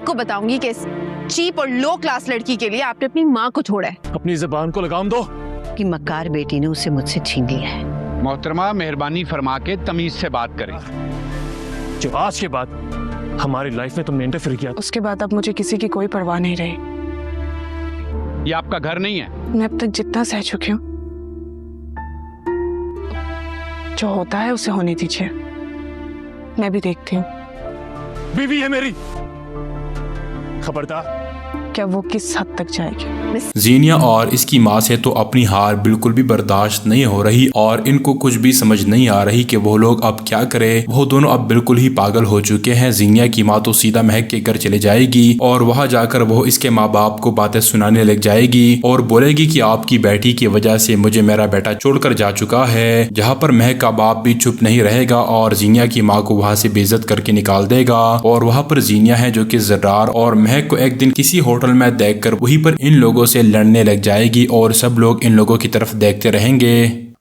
को बताऊंगी कि इस चीप और लो क्लास लड़की के लिए आपने अपनी माँ को छोड़ा है। अपनी जुबान को लगाम दो। कि मक्कार बेटी ने उसे मुझसे छीन लिया है। मोहतरमा मेहरबानी फरमा के तमीज से बात करें। जो आज के बाद हमारी लाइफ में तुमने इंटरफेयर किया, उसके बाद अब मुझे किसी की कोई परवाह नहीं रही। ये आपका घर नहीं है। मैं अब तक जितना सह चुकी हूँ, जो होता है उसे होने दीजिए। मैं भी देखती हूँ। बीवी है मेरी, खबरदार। क्या वो किस हद तक जाएगी। जीनिया और इसकी माँ से तो अपनी हार बिल्कुल भी बर्दाश्त नहीं हो रही और इनको कुछ भी समझ नहीं आ रही कि वो लोग अब क्या करें। वो दोनों अब बिल्कुल ही पागल हो चुके हैं। जीनिया की माँ तो सीधा महक के घर चले जाएगी और वहाँ जाकर वो इसके माँ बाप को बातें सुनाने लग जाएगी और बोलेगी कि आपकी बेटी की वजह से मुझे मेरा बेटा छोड़कर जा चुका है। जहाँ पर महक का बाप भी चुप नहीं रहेगा और जीनिया की माँ को वहाँ से बेइज्जत करके निकाल देगा। और वहाँ पर जीनिया है जो कि जर्रार और महक को एक दिन किसी होटल में देखकर वहीं पर इन लोगों से लड़ने लग जाएगी और सब लोग इन लोगों की तरफ देखते रहेंगे।